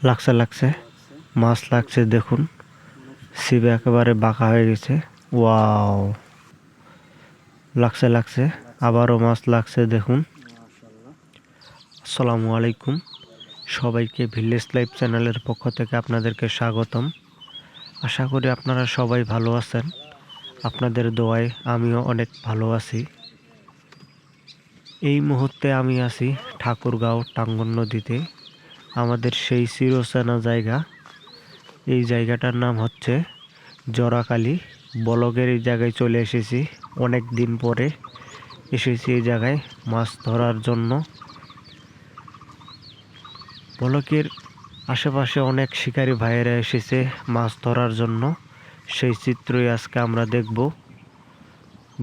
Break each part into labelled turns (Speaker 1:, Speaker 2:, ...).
Speaker 1: লাগছে লাগছে মাছ লাগছে দেখুন, সিবে একেবারে বাঁকা হয়ে গেছে। ওয়াও, লাগছে লাগছে, আবারও মাছ লাগছে দেখুন। আসসালামু আলাইকুম, সবাইকে ভিলেজ লাইফ চ্যানেলের পক্ষ থেকে আপনাদেরকে স্বাগতম। আশা করি আপনারা সবাই ভালো আছেন। আপনাদের দোয়ায় আমিও অনেক ভালো আছি। এই মুহূর্তে আমি আছি ঠাকুরগাঁও টাঙ্গন নদীতে, আমাদের সেই চিরচেনা জায়গা। এই জায়গাটার নাম হচ্ছে জরাকালি। বলগের এই জায়গায় চলে এসেছি, অনেক দিন পরে এসেছি এই জায়গায় মাছ ধরার জন্য। বলকের আশেপাশে অনেক শিকারী ভাইয়েরা এসেছে মাছ ধরার জন্য, সেই চিত্রই আজকে আমরা দেখব।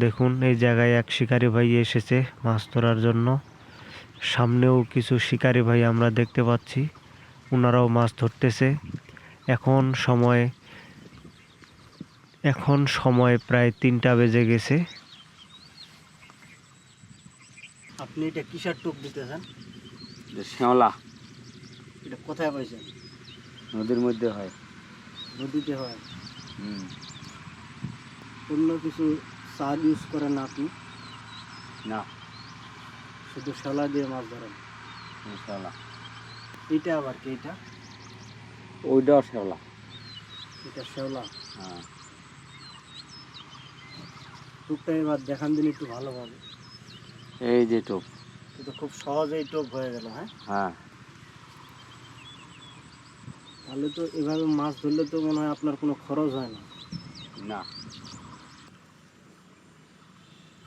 Speaker 1: দেখুন, এই জায়গায় এক শিকারী ভাই এসেছে মাছ ধরার জন্য। সামনেও কিছু শিকারী ভাই আমরা দেখতে পাচ্ছি, ওনারাও মাছ ধরতেছে। এখন সময় প্রায় 3টা বেজে গেছে।
Speaker 2: আপনি এটা কিসের টোপ দিতেছেন?
Speaker 3: শ্যাওলা
Speaker 2: এটা কোথায় পাইছেন?
Speaker 3: নদীর মধ্যে হয়।
Speaker 2: নদীতে হয়। অন্য কিছু সার ইউজ করেন না আপনি?
Speaker 3: না,
Speaker 2: শুধু শ্যাওলা দিয়ে মাছ ধরেন?
Speaker 3: শ্যাওলা।
Speaker 2: এইটা আবার কি? এটা
Speaker 3: ওইটাও শ্যাওলা।
Speaker 2: এটা শ্যাওলা।
Speaker 3: হ্যাঁ,
Speaker 2: টোপটা এবার দেখান দিন একটু ভালোভাবে।
Speaker 3: এই যে টোপ।
Speaker 2: এটা খুব সহজেই টোপ হয়ে গেল। হ্যাঁ,
Speaker 3: হ্যাঁ,
Speaker 2: তাহলে তো এভাবে মাছ ধরলে তো মনে হয় আপনার কোনো খরচ হয় না।
Speaker 3: না।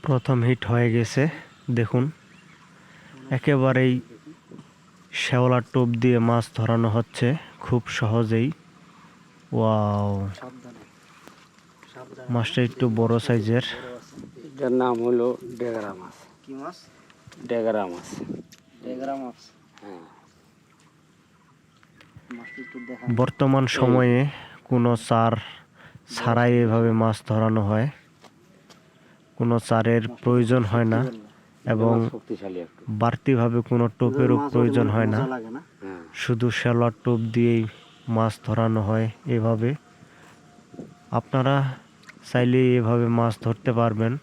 Speaker 1: প্রথম হিট হয়ে গেছে দেখুন, একেবারেই শ্যাওলার টোপ দিয়ে মাছ ধরানো হচ্ছে খুব সহজেই। ওয়াও,
Speaker 2: সাবধানে সাবধানে।
Speaker 1: মাছটা একটু বড় সাইজের।
Speaker 3: এটার নাম হলো ডেগরা মাছ।
Speaker 2: কি মাছ?
Speaker 3: ডেগরা মাছ।
Speaker 2: ডেগরা মাছ।
Speaker 3: হ্যাঁ।
Speaker 2: মাছটা একটু দেখান।
Speaker 1: বর্তমান সময়ে কোনো চার ছাড়াই এভাবে মাছ ধরানো হয়, কোনো চারের প্রয়োজন হয় না এবং
Speaker 3: শক্তিশালী একটু।
Speaker 1: বাড়তিভাবে কোনো টোপেরও প্রয়োজন হয় না।
Speaker 2: লাগে না?
Speaker 3: হ্যাঁ,
Speaker 1: শুধু শ্যাওলার টোপ দিয়েই মাছ ধরানো হয় এভাবে। আপনারা চাইলে এভাবে মাছ ধরতে পারবেন।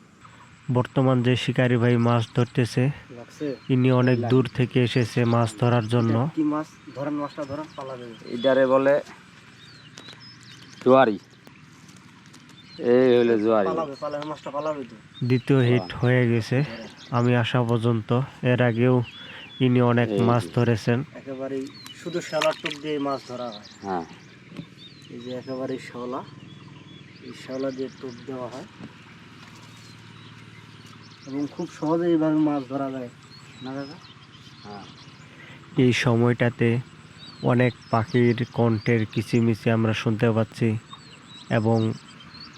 Speaker 1: বর্তমান যে শিকারী ভাই মাছ ধরতেছে,
Speaker 2: লাগছে?
Speaker 1: ইনি অনেক দূর থেকে এসেছে মাছ ধরার জন্য।
Speaker 2: এটা কি মাছ? ধরেন মাছটা ধরেন, পালাবে।
Speaker 3: এটারে বলে জোয়ারি। এই হলো জোয়ারি।
Speaker 2: পালাবে পালাবে, মাছটা পালাবে তো।
Speaker 1: দ্বিতীয় হিট হয়ে গেছে আমি আসা পর্যন্ত। এর আগেও ইনি অনেক
Speaker 3: এই
Speaker 1: মাছ
Speaker 3: যে।
Speaker 1: ধরেছেন।
Speaker 2: একেবারেই শুধু শ্যাওলার টোপ দিয়ে মাছ ধরা হয়।
Speaker 3: হ্যাঁ,
Speaker 2: এই যে একেবারেই শ্যাওলা, এই শ্যাওলা দিয়ে টোপ দেওয়া হয় এবং খুব সহজে এইভাবে মাছ ধরা যায় না দাদা?
Speaker 3: হ্যাঁ।
Speaker 1: এই সময়টাতে অনেক পাখির কণ্ঠের কিচিমিচি আমরা শুনতে পাচ্ছি এবং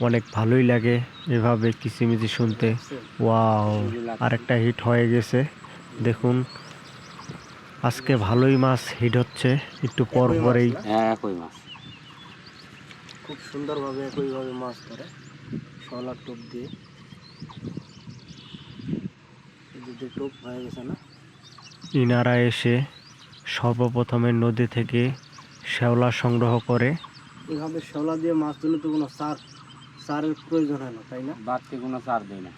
Speaker 1: অনেক ভালোই লাগে এভাবে কিচিমিচি শুনতে। ওয়াও, আরেকটা হিট হয়ে গেছে দেখুন। আজকে ভালোই মাছ হিট হচ্ছে, একটু পর
Speaker 2: একই মাছ
Speaker 1: পরেই।
Speaker 2: না?
Speaker 3: হ্যাঁ, একই মাছ।
Speaker 2: খুব সুন্দরভাবে একইভাবে মাছ ধরে শ্যাওলার টোপ দিয়ে। এই যে টোপ হয়ে গেছে না?
Speaker 1: ইনারা এসে সর্বপ্রথমে নদী থেকে শ্যাওলা সংগ্রহ করে।
Speaker 2: এভাবে শ্যাওলা দিয়ে মাছ ধরলে তো কোনো সারের প্রয়োজন হয় না, তাই না?
Speaker 3: বাড়তি কোনো চার দেয় না।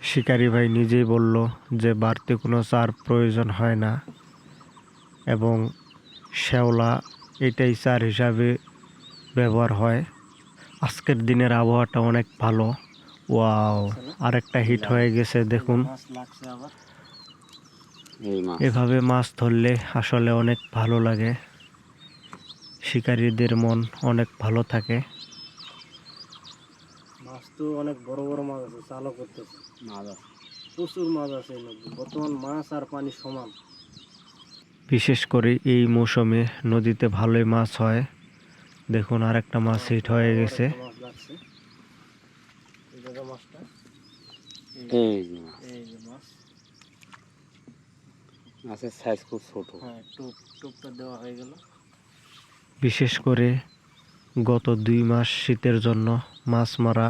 Speaker 1: শিকারি ভাই নিজেই বলল যে বাড়তি কোনো চার প্রয়োজন হয় না এবং শ্যাওলা এটাই চার হিসাবে ব্যবহার হয়। আজকের দিনের আবহাওয়াটা অনেক ভালো। ওয়াও, আরেকটা হিট হয়ে গেছে দেখুন।
Speaker 2: মাছ লাগছে আবার।
Speaker 3: এই মাছ।
Speaker 1: এভাবে মাছ ধরলে আসলে অনেক ভালো লাগে, শিকারীদের মন অনেক ভালো থাকে।
Speaker 2: মাছ তো অনেক বড় বড় মাছ আছে, চালও করতেছে।
Speaker 3: মাছ আছে।
Speaker 2: প্রচুর মাছ আছে এই নদী। বর্তমান মাছ আর পানি সমান।
Speaker 1: বিশেষ করে এই মৌসুমে নদীতে ভালোই মাছ হয়। দেখুন, আরেকটা মাছ হিট হয়ে
Speaker 2: আবার
Speaker 1: গেছে।
Speaker 2: একটা মাছ লাগছে। এই জায়গা মাছটা,
Speaker 3: এই যে মাছ।
Speaker 2: এই যে মাছ।
Speaker 3: মাছের সাইজ খুব ছোট।
Speaker 2: হ্যাঁ, টোপটা দেওয়া হয়ে গেল।
Speaker 1: বিশেষ করে গত 2 মাস শীতের জন্য মাছ মারা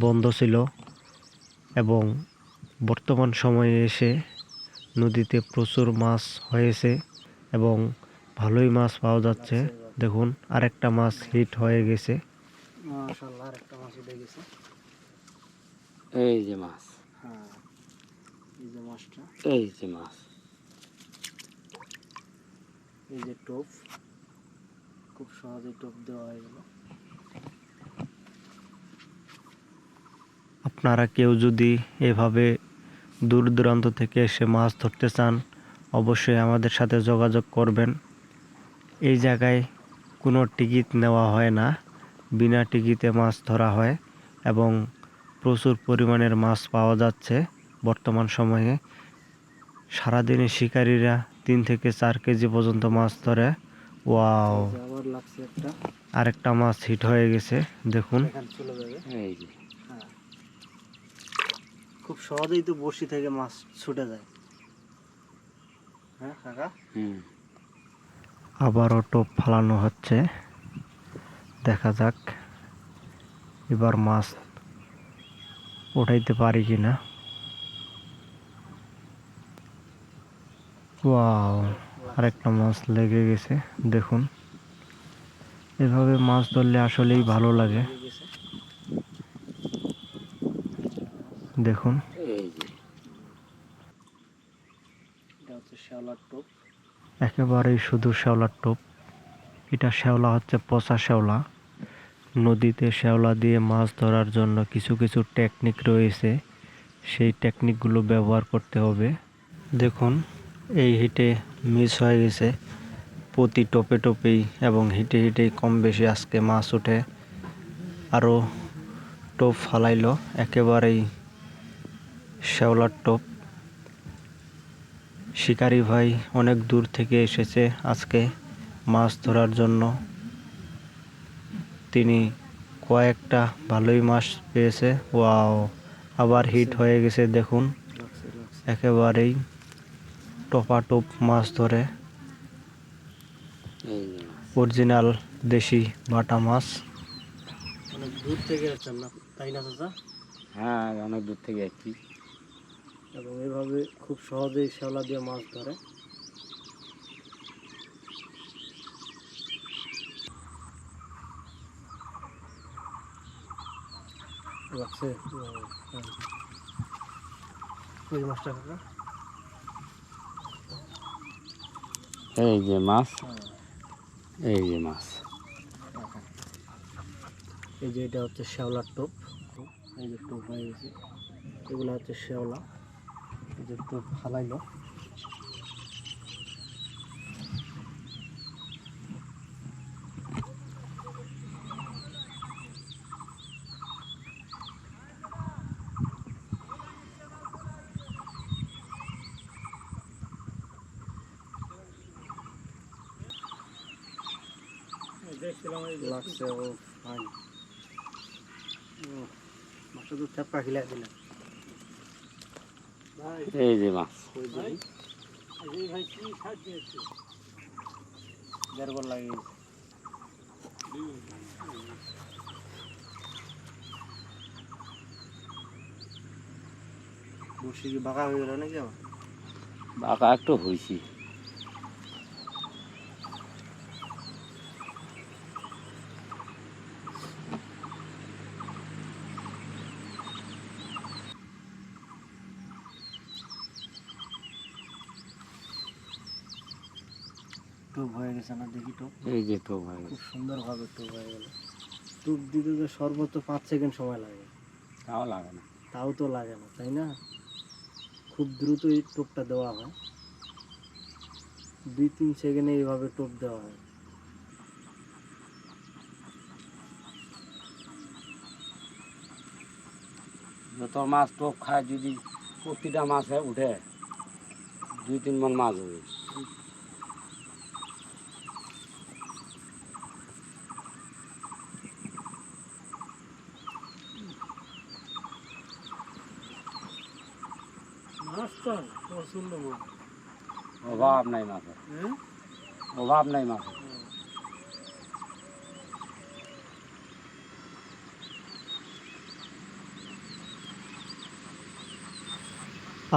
Speaker 1: বন্ধ ছিল এবং বর্তমান সময়ে এসে নদীতে প্রচুর মাছ হয়েছে এবং ভালোই মাছ পাওয়া যাচ্ছে।
Speaker 2: লাগছে এবার।
Speaker 1: দেখুন আরেকটা মাছ হিট হয়ে গেছে।
Speaker 2: মাশাআল্লাহ আরেকটা মাছ উঠে গেছে।
Speaker 3: এই যে মাছ,
Speaker 2: হ্যাঁ, এই যে মাছটা,
Speaker 3: এই যে মাছ।
Speaker 2: এই যে টোপ, খুব সহজেই টোপ দেওয়া হয়ে গেল।
Speaker 1: আপনারা কেউ যদি এভাবে দূর দূরান্ত থেকে এসে মাছ ধরতে চান, অবশ্যই আমাদের সাথে যোগাযোগ করবেন। এই জায়গায় কোনো টিকিট নেওয়া হয় না, বিনা টিকিটে মাছ ধরা হয় এবং প্রচুর পরিমাণের মাছ পাওয়া যাচ্ছে বর্তমান সময়ে। সারাদিনে শিকারীরা 3 থেকে 4 কেজি পর্যন্ত মাছ ধরে। ওয়াও,
Speaker 2: এই যে আবার লাগছে একটা,
Speaker 1: আরেকটা মাছ হিট হয়ে গেছে দেখুন।
Speaker 2: এখানে চলে যাবে।
Speaker 3: এই যে
Speaker 2: হ্যাঁ, খুব সহজেই তো বড়শি থেকে মাছ ছুটে যায়। হ্যাঁ কাকা,
Speaker 3: হুম,
Speaker 1: আবারও টোপ ফালানো হচ্ছে, দেখা যাক এবার মাছ উঠাইতে পারি কিনা। ওয়াও, আরেকটা মাছ লেগে গেছে দেখুন। এভাবে মাছ ধরলে আসলেই ভালো লাগে
Speaker 2: লেগে গেছে।
Speaker 1: দেখুন।
Speaker 3: এই যে
Speaker 2: এটা হচ্ছে শ্যাওলার টোপ।
Speaker 1: একেবারেই শুধু শ্যাওলার টোপ। এটা শ্যাওলা হচ্ছে পচা শ্যাওলা। নদীতে শ্যাওলা দিয়ে মাছ ধরার জন্য কিছু কিছু টেকনিক রয়েছে, সেই টেকনিকগুলো ব্যবহার করতে হবে। দেখুন এই হিটে মিস হয়ে গেছে প্রতি টোপে টোপেই, এবং হিটে হিটেই কম বেশি আজকে মাছ ওঠে। আরও টোপ ফালাইলো, একেবারেই শ্যাওলার টোপ। শিকারি ভাই অনেক দূর থেকে এসেছে আজকে মাছ ধরার জন্য। তিনি কয়েকটা ভালোই মাছ পেয়েছে। ওয়াও, আবার হিট হয়ে গেছে দেখুন।
Speaker 2: লাগছে লাগছে।
Speaker 1: একেবারেই টপাটপ মাছ ধরে,
Speaker 3: এই যে মাছ।
Speaker 1: অরিজিনাল দেশি বাটা মাছ।
Speaker 2: অনেক দূর থেকে আসছেন না, তাই না চাচা?
Speaker 3: হ্যাঁ, অনেক দূর থেকে আসছি।
Speaker 2: এবং এভাবে খুব সহজেই শ্যাওলা দিয়ে মাছ ধরে। লাগছে ওই মাছটা কাকা।
Speaker 3: এই যে মাছ,
Speaker 2: হ্যাঁ,
Speaker 3: এই যে মাছ।
Speaker 2: এই যে এটা হচ্ছে শ্যাওলার টোপ। এই যে টোপ হয়ে গেছে, এগুলো হচ্ছে শ্যাওলা। এই যে টোপ ফালাইলো। লাগছে ও ফাইন। মাছটা তো চাপা খিলাই দিলেন।
Speaker 3: এই যে মাছ।
Speaker 2: দেড়বার লাগে গেছে। বড়শি কি বাঁকা হয়ে গেল নাকি আবার?
Speaker 3: বাঁকা একটু হয়েছি।
Speaker 2: টোপ হয়ে গেছে না, দেখি টোপ।
Speaker 3: এই যে টোপ হয়ে
Speaker 2: খুব
Speaker 3: গেছে।
Speaker 2: সুন্দরভাবে টোপ হয়ে গেল। টোপ দিতে তো সর্বোচ্চ 5 সেকেন্ড সময় লাগে।
Speaker 3: তাও লাগে না।
Speaker 2: তাও তো লাগে না, তাই না? খুব দ্রুতই টোপটা দেওয়া হয়, 2-3 সেকেন্ডে এইভাবে টোপ দেওয়া হয়।
Speaker 3: যত মাছ টোপ খায়, যদি প্রতিটা মাছে উঠে 2-3 মণ মাছ হবে।
Speaker 2: মাছটা প্রচন্ড মাছ।
Speaker 3: অভাব নাই মাছের,
Speaker 2: হ্যাঁ,
Speaker 3: অভাব নাই মাছের।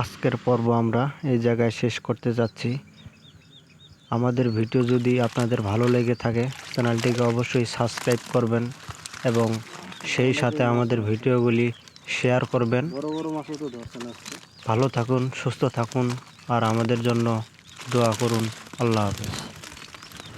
Speaker 1: আজকের পর্ব আমরা এই জায়গায় শেষ করতে যাচ্ছি। আমাদের ভিডিও যদি আপনাদের ভালো লেগে থাকে চ্যানেলটিকে অবশ্যই সাবস্ক্রাইব করবেন এবং সেই সাথে আমাদের ভিডিওগুলি শেয়ার করবেন।
Speaker 2: বড় বড় মাছও তো ধরছেন আজকে।
Speaker 1: ভালো থাকুন, সুস্থ থাকুন আর আমাদের জন্য দোয়া করুন। আল্লাহ হাফেজ।